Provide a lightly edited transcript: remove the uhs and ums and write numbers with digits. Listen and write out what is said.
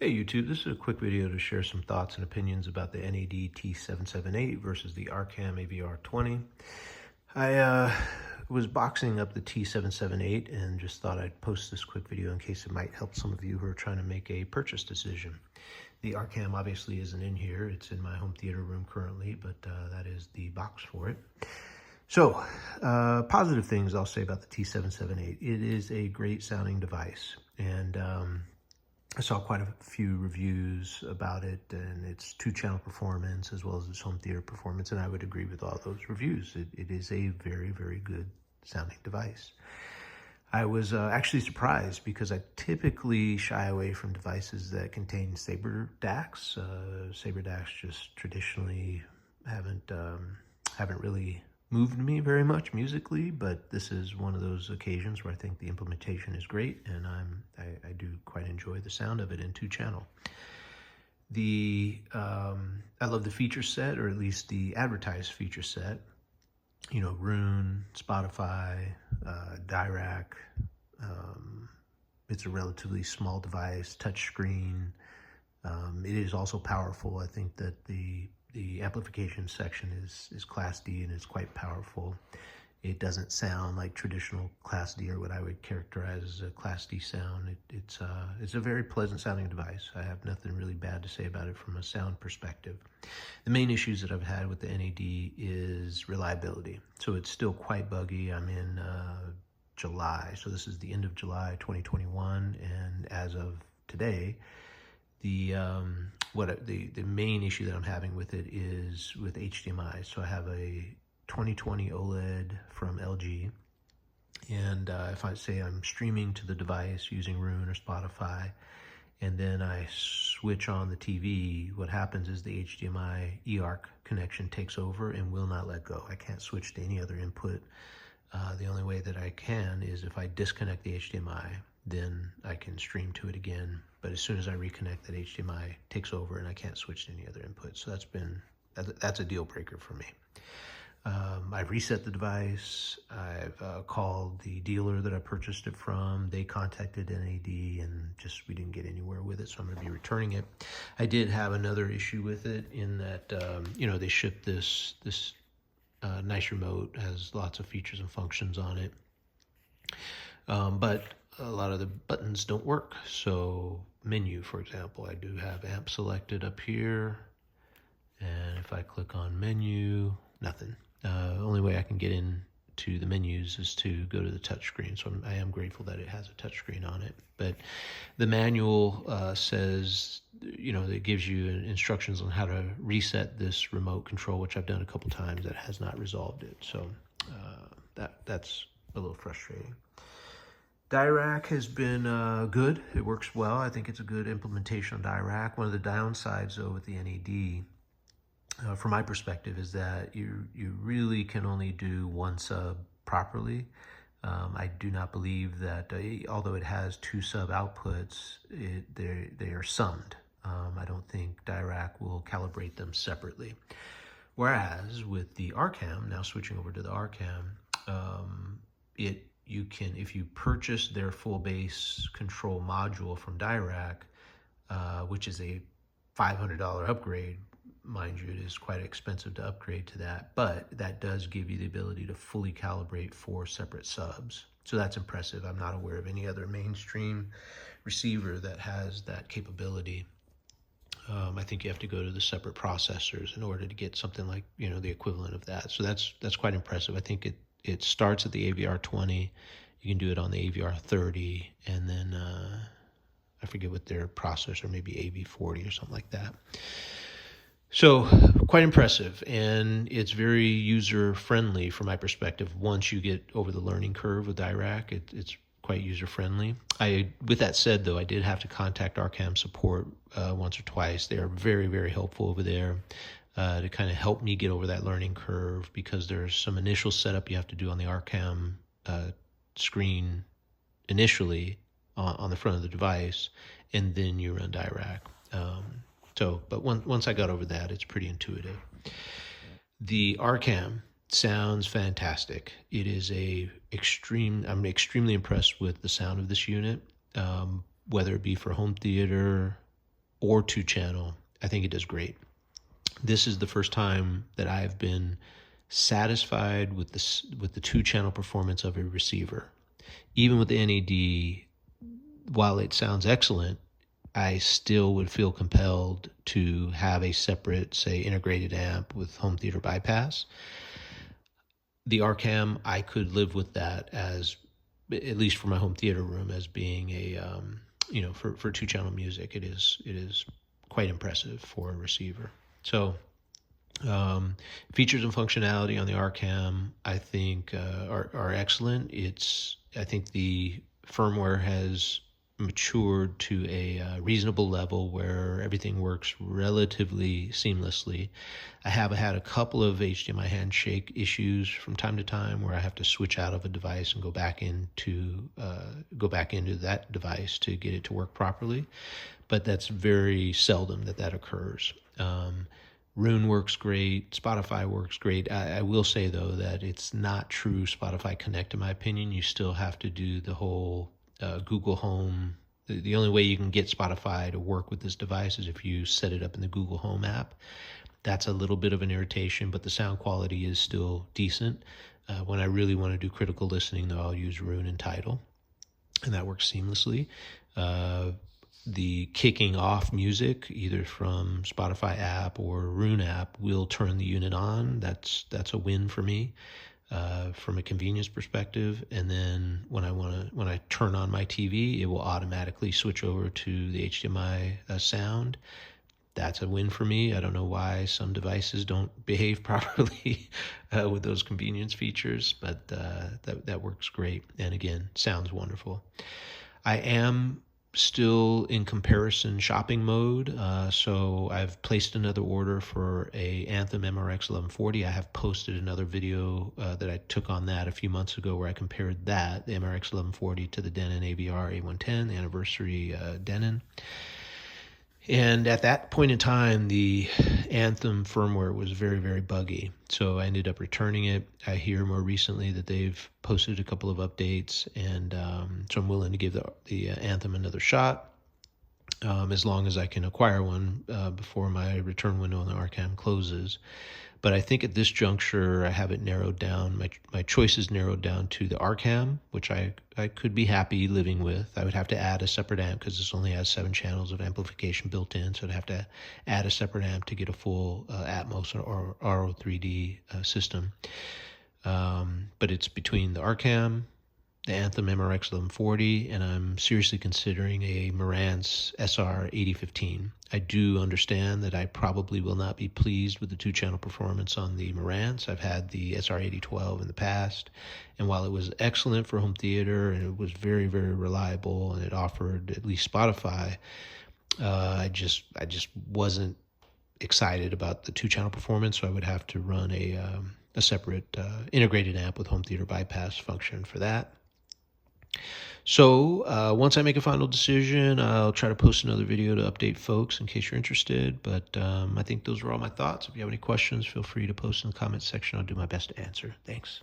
Hey YouTube, this is a quick video to share some thoughts and opinions about the NAD T778 versus the Arcam AVR20. I was boxing up the T778 and just thought I'd post this quick video in case it might help some of you who are trying to make a purchase decision. The Arcam obviously isn't in here, it's in my home theater room currently, but that is the box for it. So, positive things I'll say about the T778. It is a great sounding device, and I saw quite a few reviews about it and its two-channel performance as well as its home theater performance, and I would agree with all those reviews. It is a very, very good sounding device. I was actually surprised because I typically shy away from devices that contain Saber DACs. Saber DACs just traditionally haven't really moved me very much musically, but this is one of those occasions where I think the implementation is great, and I do quite enjoy the sound of it in two-channel. I love the feature set, or at least the advertised feature set. You know, Rune, Spotify, Dirac. It's a relatively small device, touch screen. It is also powerful. I think that the amplification section is Class D and is quite powerful. It doesn't sound like traditional Class D or what I would characterize as a Class D sound. It's a very pleasant sounding device. I have nothing really bad to say about it from a sound perspective. The main issues that I've had with the NAD is reliability. So it's still quite buggy. I'm in July, so this is the end of July 2021, and as of today, the main issue that I'm having with it is with HDMI. So I have a 2020 OLED from LG, and if I say I'm streaming to the device using Rune or Spotify, and then I switch on the TV, what happens is the HDMI eARC connection takes over and will not let go. I can't switch to any other input. The only way that I can is if I disconnect the HDMI, then I can stream to it again. But as soon as I reconnect, that HDMI takes over and I can't switch to any other input. So that's a deal breaker for me. I've reset the device. I've called the dealer that I purchased it from. They contacted NAD and we didn't get anywhere with it, so I'm going to be returning it. I did have another issue with it in that, they shipped this nice remote, has lots of features and functions on it. But a lot of the buttons don't work. So menu, for example, I do have amp selected up here, and if I click on menu, nothing. Only way I can get into the menus is to go to the touch screen. So I am grateful that it has a touch screen on it. But the manual says, it gives you instructions on how to reset this remote control, which I've done a couple times. That has not resolved it. So that's a little frustrating. Dirac has been good. It works well. I think it's a good implementation of Dirac. One of the downsides, though, with the NAD, from my perspective, is that you really can only do one sub properly. I do not believe that, although it has two sub outputs, they are summed. I don't think Dirac will calibrate them separately. Whereas with the Arcam, now switching over to the Arcam, you can, if you purchase their full bass control module from Dirac, which is a $500 upgrade, mind you, it is quite expensive to upgrade to that, but that does give you the ability to fully calibrate 4 separate subs. So that's impressive. I'm not aware of any other mainstream receiver that has that capability. I think you have to go to the separate processors in order to get something like, the equivalent of that. So that's quite impressive. I think it starts at the AVR20. You can do it on the AVR30, and then I forget what their processor, maybe AV40 or something like that. So quite impressive, and it's very user-friendly from my perspective. Once you get over the learning curve with Dirac, it's quite user-friendly. With that said, though, I did have to contact Arcam support once or twice. They are very, very helpful over there to kind of help me get over that learning curve, because there's some initial setup you have to do on the Arcam screen initially on the front of the device, and then you run Dirac. But once I got over that, it's pretty intuitive. The Arcam sounds fantastic. It is I'm extremely impressed with the sound of this unit, whether it be for home theater, or 2-channel, I think it does great. This is the first time that I've been satisfied with the 2-channel performance of a receiver. Even with the NAD, while it sounds excellent, I still would feel compelled to have a separate, say, integrated amp with home theater bypass. The Arcam, I could live with that as, at least for my home theater room, as being a, for 2-channel music. It is quite impressive for a receiver. So features and functionality on the Arcam, I think, are excellent. I think the firmware has matured to a reasonable level where everything works relatively seamlessly. I have had a couple of HDMI handshake issues from time to time where I have to switch out of a device and go back into that device to get it to work properly, but that's very seldom that occurs. Rune works great. Spotify works great. I will say, though, that it's not true Spotify Connect, in my opinion. You still have to do the whole Google Home. The only way you can get Spotify to work with this device is if you set it up in the Google Home app. That's a little bit of an irritation, but the sound quality is still decent. When I really want to do critical listening, though, I'll use Rune and Tidal, and that works seamlessly. The kicking off music, either from Spotify app or Rune app, will turn the unit on. That's a win for me from a convenience perspective. And then when I turn on my TV, it will automatically switch over to the HDMI sound. That's a win for me. I don't know why some devices don't behave properly with those convenience features, but that works great. And again, sounds wonderful. I am still in comparison shopping mode, so I've placed another order for a Anthem MRX 1140. I have posted another video that I took on that a few months ago where I compared that, the MRX 1140, to the Denon AVR20, the anniversary Denon. And at that point in time, the Anthem firmware was very, very buggy. So I ended up returning it. I hear more recently that they've posted a couple of updates, and so I'm willing to give the Anthem another shot, as long as I can acquire one before my return window on the Arcam closes. But I think at this juncture, I have it narrowed down. My choice is narrowed down to the Arcam, which I could be happy living with. I would have to add a separate amp because this only has 7 channels of amplification built in, so I'd have to add a separate amp to get a full Atmos or RO3D system. But it's between the Arcam, the Anthem MRX 1140, and I'm seriously considering a Marantz SR8015. I do understand that I probably will not be pleased with the 2-channel performance on the Marantz. I've had the SR8012 in the past, and while it was excellent for home theater and it was very, very reliable and it offered at least Spotify, I just wasn't excited about the 2-channel performance, so I would have to run a separate integrated amp with home theater bypass function for that. So once I make a final decision, I'll try to post another video to update folks in case you're interested. But I think those are all my thoughts. If you have any questions, feel free to post in the comments section. I'll do my best to answer. Thanks.